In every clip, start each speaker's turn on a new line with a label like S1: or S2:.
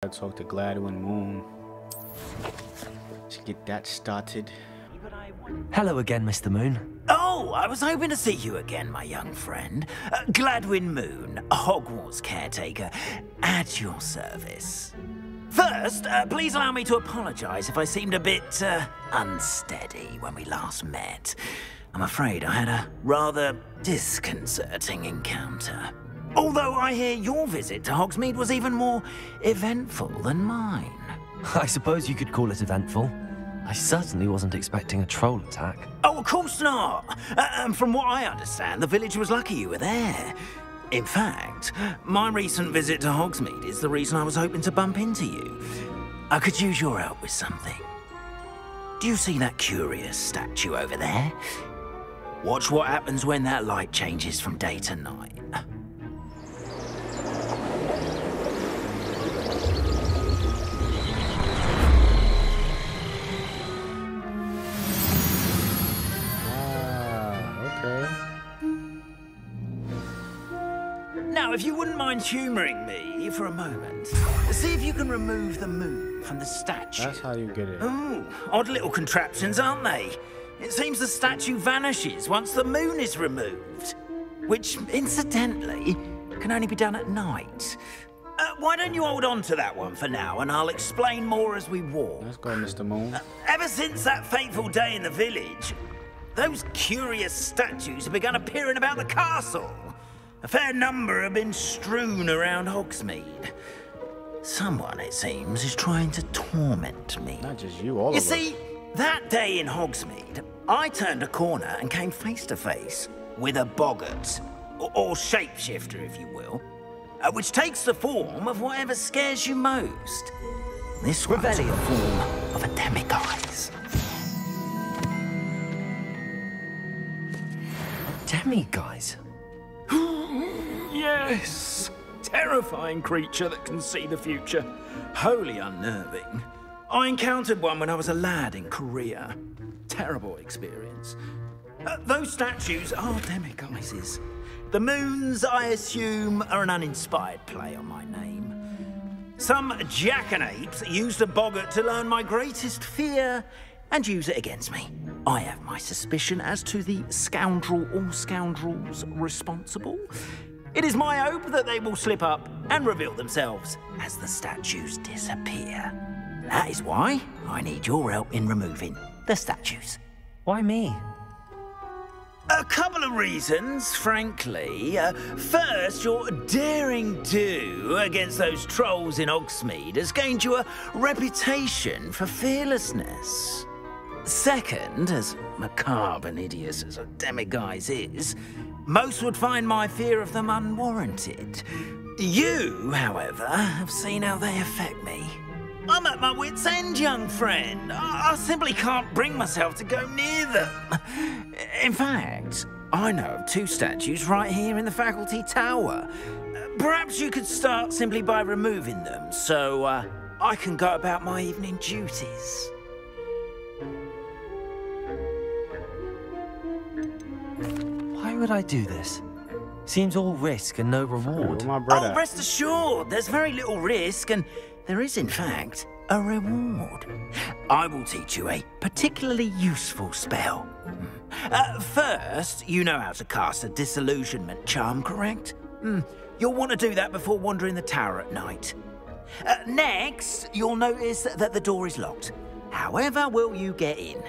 S1: I talk to Gladwin Moon. Let's get that started.
S2: Hello again, Mr. Moon.
S3: Oh, I was hoping to see you again, my young friend. Gladwin Moon, a Hogwarts caretaker, at your service. First, please allow me to apologize if I seemed a bit, unsteady when we last met. I'm afraid I had a rather disconcerting encounter. Although I hear your visit to Hogsmeade was even more eventful than mine.
S2: I suppose you could call it eventful. I certainly wasn't expecting a troll attack.
S3: Oh, of course not. From what I understand, the village was lucky you were there. In fact, my recent visit to Hogsmeade is the reason I was hoping to bump into you. I could use your help with something. Do you see that curious statue over there? Watch what happens when that light changes from day to night. Now, if you wouldn't mind humouring me for a moment, see if you can remove the moon from the statue.
S1: That's how you get it.
S3: Ooh, odd little contraptions, aren't they? It seems the statue vanishes once the moon is removed, which, incidentally, can only be done at night. Why don't you hold on to that one for now, and I'll explain more as we walk.
S1: Let's go, Mr. Moon.
S3: Ever since that fateful day in the village, those curious statues have begun appearing about the castle. A fair number have been strewn around Hogsmeade. Someone, it seems, is trying to torment me.
S1: Not just you, all of us.
S3: You see, that day in Hogsmeade, I turned a corner and came face to face with a boggart, or shapeshifter, if you will, which takes the form of whatever scares you most. This one's in the form of a demiguise.
S2: Demiguise?
S4: Yes! Terrifying creature that can see the future.
S3: Wholly unnerving. I encountered one when I was a lad in Korea. Terrible experience. Those statues are demiguises. The moons, I assume, are an uninspired play on my name. Some jackanapes used a boggart to learn my greatest fear and use it against me. I have my suspicion as to the scoundrel or scoundrels responsible. It is my hope that they will slip up and reveal themselves as the statues disappear. That is why I need your help in removing the statues.
S2: Why me?
S3: A couple of reasons, frankly. First, your daring do against those trolls in Hogsmeade has gained you a reputation for fearlessness. Second, as macabre and hideous as a demiguise is, most would find my fear of them unwarranted. You, however, have seen how they affect me. I'm at my wit's end, young friend. I simply can't bring myself to go near them. In fact, I know of two statues right here in the faculty tower. Perhaps you could start simply by removing them, so I can go about my evening duties.
S2: Why would I do this? Seems all risk and no reward.
S1: My brother.
S3: Oh, rest assured, there's very little risk, and there is, in fact, a reward. I will teach you a particularly useful spell. First, you know how to cast a disillusionment charm, correct? You'll want to do that before wandering the tower at night. Next, you'll notice that the door is locked. However will you get in?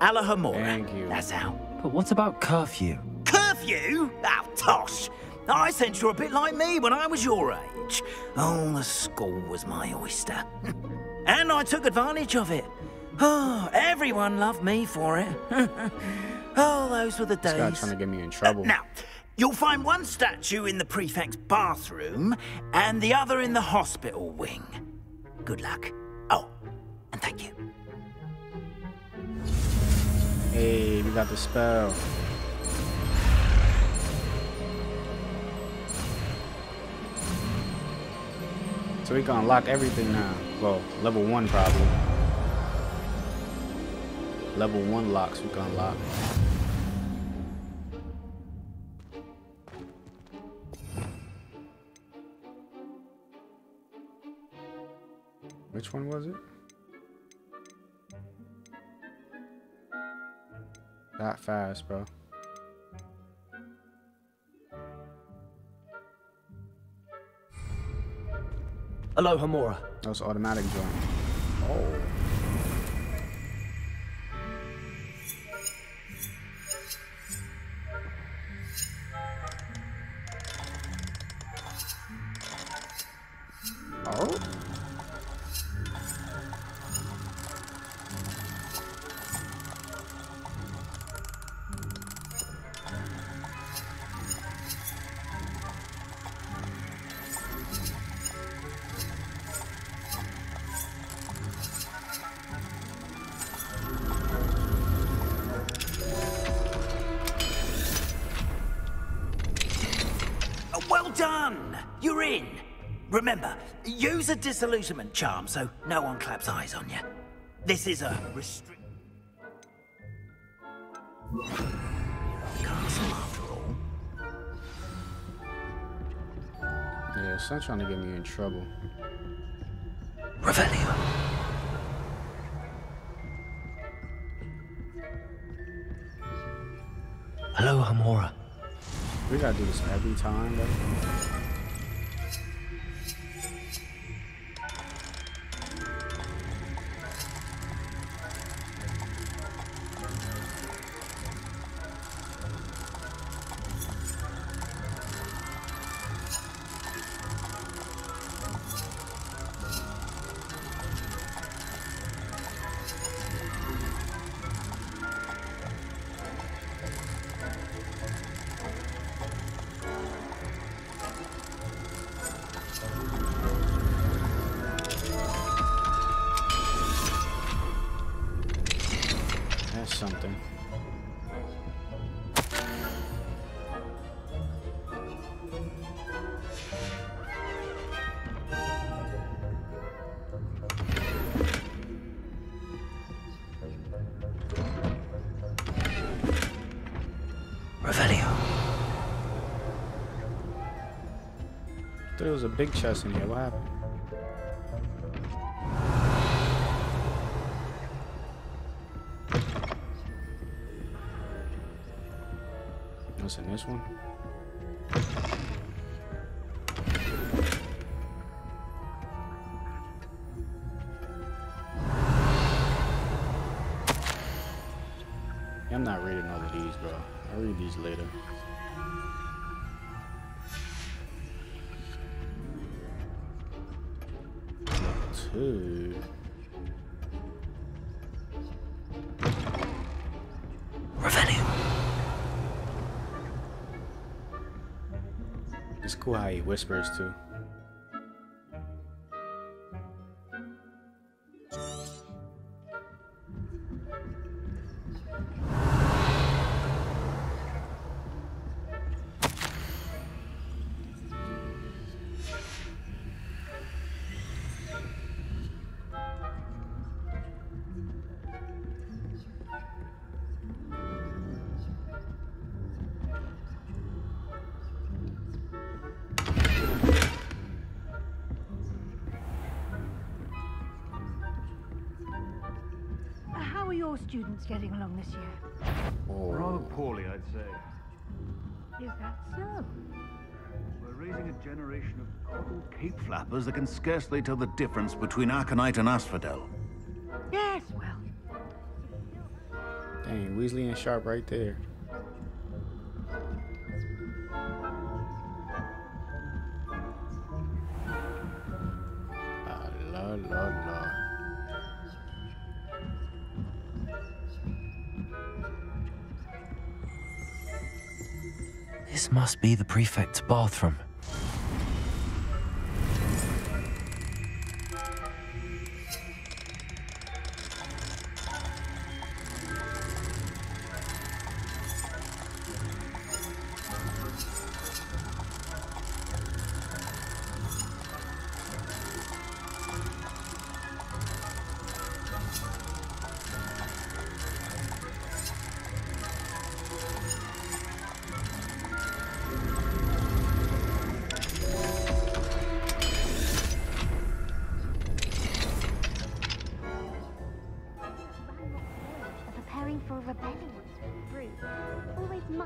S3: Alahomora.
S1: Thank you.
S3: That's how.
S2: But what about curfew?
S3: Curfew? Oh, tosh. I sense you're a bit like me when I was your age. Oh, the school was my oyster. And I took advantage of it. Oh, everyone loved me for it. Oh, those were the days.
S1: This guy trying to get me in trouble.
S3: Now, you'll find one statue in the prefect's bathroom and the other in the hospital wing. Good luck. Oh, and thank you.
S1: Hey, we got the spell. So we can unlock everything now. Well, level 1 probably. Level 1 locks we can unlock. Which one was it? That fast, bro.
S2: Hello, Hamura.
S1: That was automatic jump. Oh. Oh.
S3: Well done! You're in. Remember, use a disillusionment charm so no one claps eyes on you. This is a restrict castle after all.
S1: Yeah, it's not trying to get me in trouble.
S3: Revelio.
S2: Hello, Hamura.
S1: We gotta do this every time, bro. Something.
S3: Revelio.
S1: There was a big chest in here. What happened? What's in this one? I'm not reading all of these, bro. I'll read these later. Two.
S3: Revelio.
S1: It's cool how he whispers too.
S5: How are your students getting along this year?
S6: Rather poorly, I'd say.
S5: Is that so?
S6: We're raising a generation of coddled cape flappers that can scarcely tell the difference between Aconite and Asphodel.
S5: Yes, well.
S1: Dang, Weasley and Sharp right there. La la la.
S2: This must be the prefect's bathroom.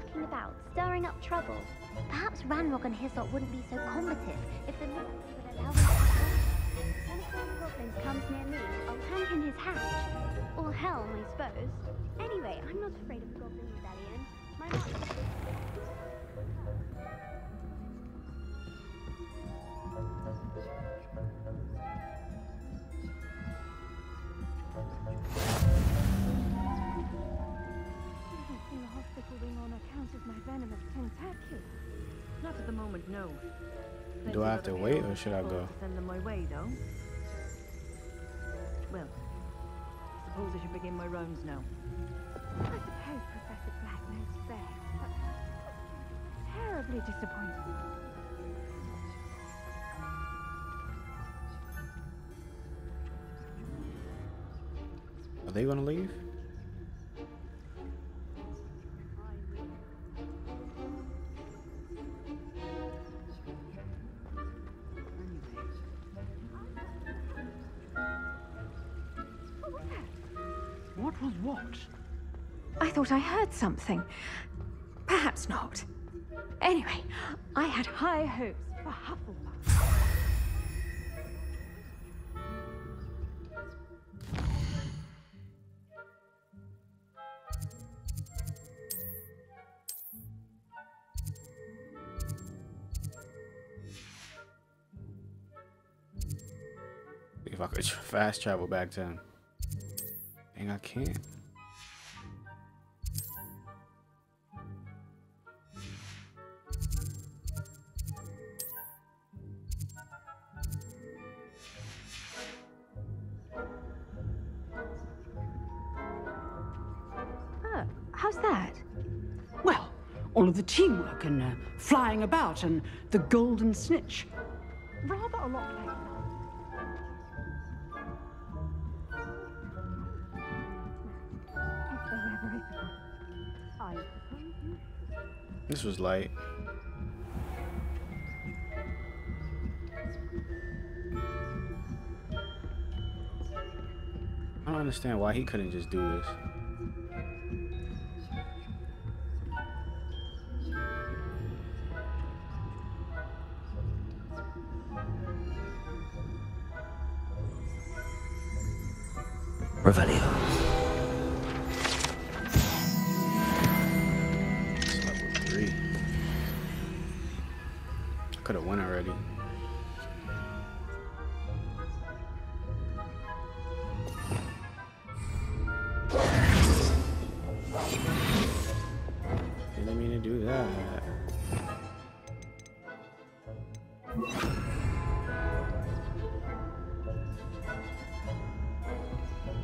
S7: mucking about, stirring up trouble. Perhaps Ranrock and Hyssop wouldn't be so combative if the Nab-Sack would allow them to go. When a friend goblin comes near me, I'll tank in his hatch. Or hell, I suppose. Anyway, I'm not afraid of Goblin Rebellion. My master...
S5: In the hospital wing on account of my venomous tentacle.
S8: Not at the moment, no.
S1: Do I have to wait or should I go?
S8: Send them my way, though. Well, suppose I should begin my rounds now.
S5: I suppose Professor Black knows best, but terribly disappointed.
S1: Are they gonna leave?
S8: What was what?
S5: I thought I heard something. Perhaps not. Anyway, I had high hopes for Hufflepuff.
S1: If I could fast travel back to him. Dang, I can't.
S5: How's that?
S8: Well, all of the teamwork and flying about and the golden snitch. Rather a lot like
S5: If there ever is one. I suppose.
S1: This was light. I don't understand why he couldn't just do this.
S2: Revelio.
S1: It's level 3. I could have won already. Didn't mean to do that.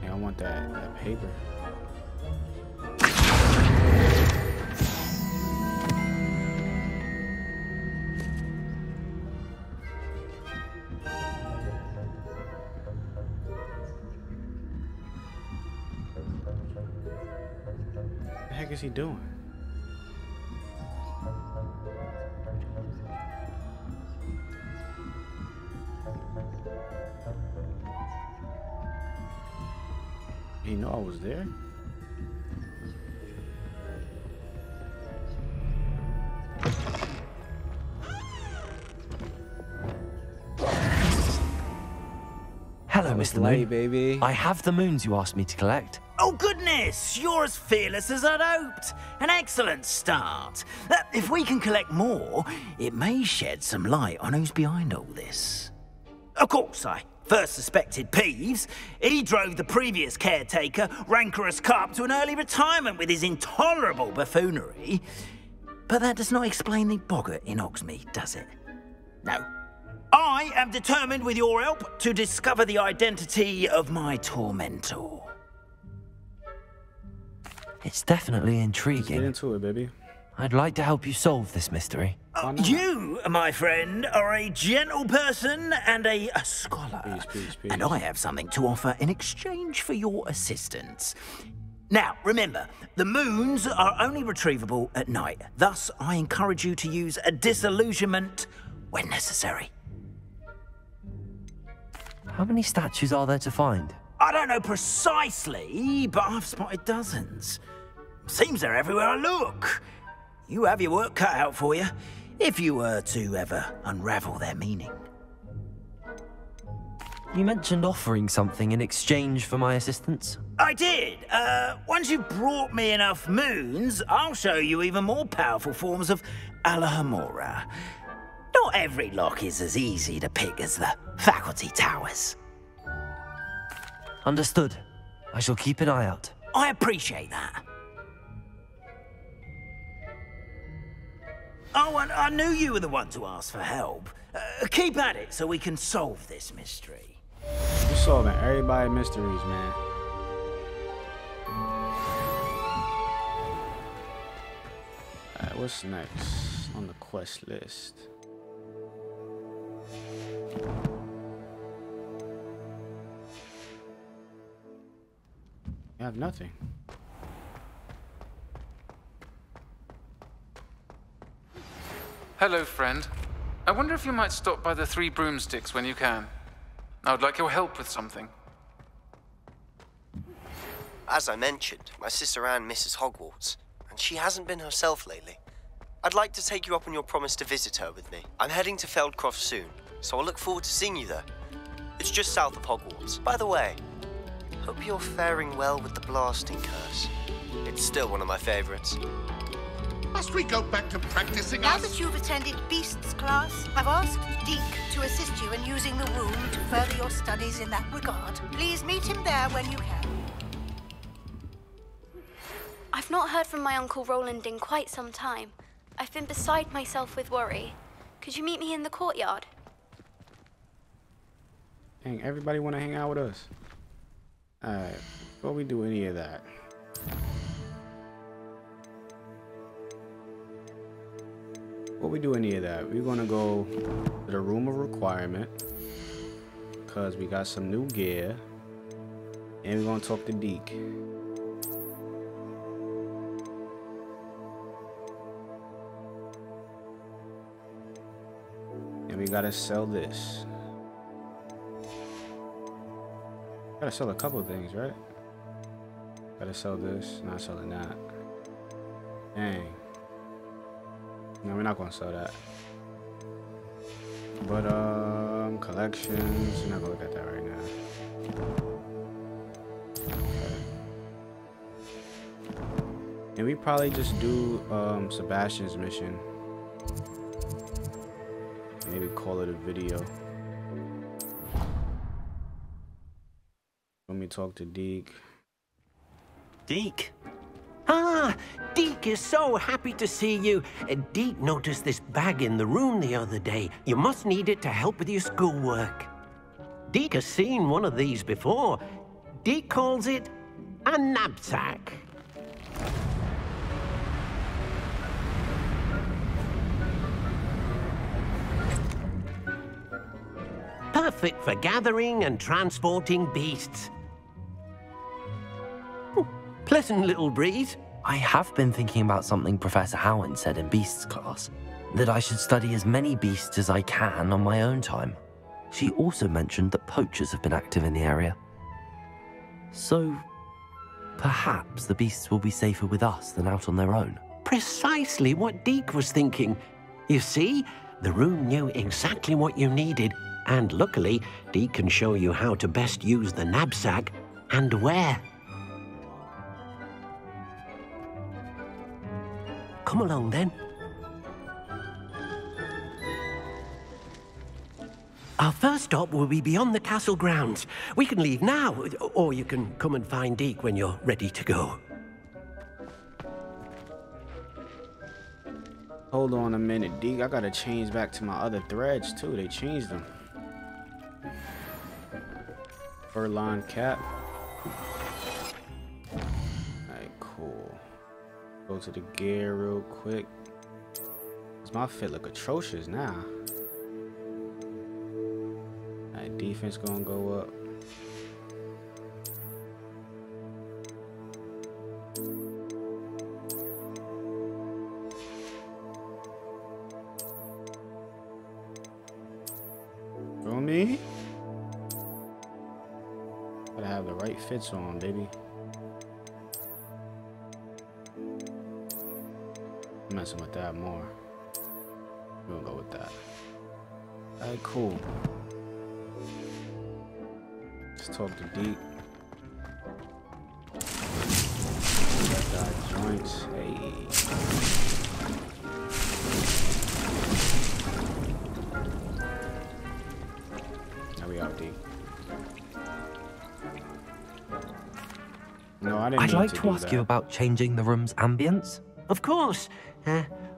S1: I want that paper. What the heck is he doing? He know I was there?
S2: Hello, Mr.
S1: Late,
S2: Moon.
S1: baby.
S2: I have the moons you asked me to collect.
S3: Oh, goodness! You're as fearless as I'd hoped. An excellent start. If we can collect more, it may shed some light on who's behind all this. Of course, I first suspected Peeves. He drove the previous caretaker, Rancorous Carp, to an early retirement with his intolerable buffoonery. But that does not explain the boggart in Hogsmeade, does it? No. I am determined, with your help, to discover the identity of my tormentor.
S2: It's definitely
S1: Get
S2: intriguing.
S1: into it, baby.
S2: I'd like to help you solve this mystery.
S3: You, my friend, are a gentle person and a scholar.
S1: Peace.
S3: And I have something to offer in exchange for your assistance. Now, remember, the moons are only retrievable at night. Thus, I encourage you to use a disillusionment when necessary.
S2: How many statues are there to find?
S3: I don't know precisely, but I've spotted dozens. Seems they're everywhere I look. you have your work cut out for you, if you were to ever unravel their meaning.
S2: You mentioned offering something in exchange for my assistance?
S3: I did. Once you've brought me enough moons, I'll show you even more powerful forms of Alohomora. Not every lock is as easy to pick as the faculty towers.
S2: Understood. I shall keep an eye out.
S3: I appreciate that. Oh, and I knew you were the one to ask for help. Keep at it so we can solve this mystery.
S1: We're solving everybody's mysteries, man. Alright, what's next on the quest list? I have nothing.
S9: Hello, friend. I wonder if you might stop by the Three Broomsticks when you can. I would like your help with something.
S10: As I mentioned, my sister Anne misses Hogwarts, and she hasn't been herself lately. I'd like to take you up on your promise to visit her with me. I'm heading to Feldcroft soon, so I'll look forward to seeing you there. It's just south of Hogwarts. By the way, hope you're faring well with the blasting curse. It's still one of my favorites.
S11: Must we go back to practicing
S12: Now that you've attended Beasts class, I've asked Deek to assist you in using the room to further your studies in that regard. Please meet him there when you can.
S13: I've not heard from my Uncle Roland in quite some time. I've been beside myself with worry. Could you meet me in the courtyard?
S1: Dang, everybody want to hang out with us. Alright, before we do any of that, we're gonna go to the room of requirement because we got some new gear, and we're gonna talk to Deek. And we gotta sell this. Gotta sell a couple of things, right? Gotta sell this, not selling that. Dang. No, we're not gonna sell that. But collections, we're not gonna look at that right now. Okay. And we probably just do Sebastian's mission. Maybe call it a video. Let me talk to Deek.
S14: Deek? Ah, Deek is so happy to see you. Deek noticed this bag in the room the other day. You must need it to help with your schoolwork. Deek has seen one of these before. Deek calls it a Nab-Sack. Perfect for gathering and transporting beasts. Pleasant little breeze.
S2: I have been thinking about something Professor Howard said in Beasts class, that I should study as many beasts as I can on my own time. She also mentioned that poachers have been active in the area. So, perhaps the beasts will be safer with us than out on their own.
S14: Precisely what Deek was thinking. You see, the room knew exactly what you needed, and luckily, Deek can show you how to best use the Nab-Sack and where. Come along, then. Our first stop will be beyond the castle grounds. We can leave now, or you can come and find Deek when you're ready to go.
S1: Hold on a minute, Deek. I gotta change back to my other threads, too. They changed them. Furlong cap. Alright, cool. Go to the gear real quick. Cause my fit look atrocious now. Alright, defense gonna go up. Feel me? Gotta have the right fits on, baby. I'm messing with that more. We'll go with that. Alright, cool. Let's talk to Deek. Got joints. Hey. Now we out, Deek. No, I didn't.
S2: I'd like to ask you about changing the room's ambience.
S14: Of course.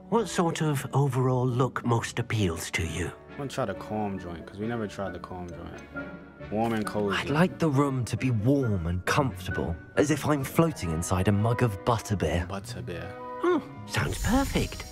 S14: What sort of overall look most appeals to you?
S1: I'm gonna try the calm joint, because we never tried the calm joint. Warm and cozy.
S2: I'd like the room to be warm and comfortable, as if I'm floating inside a mug of butterbeer.
S1: Butterbeer.
S14: Oh, sounds perfect.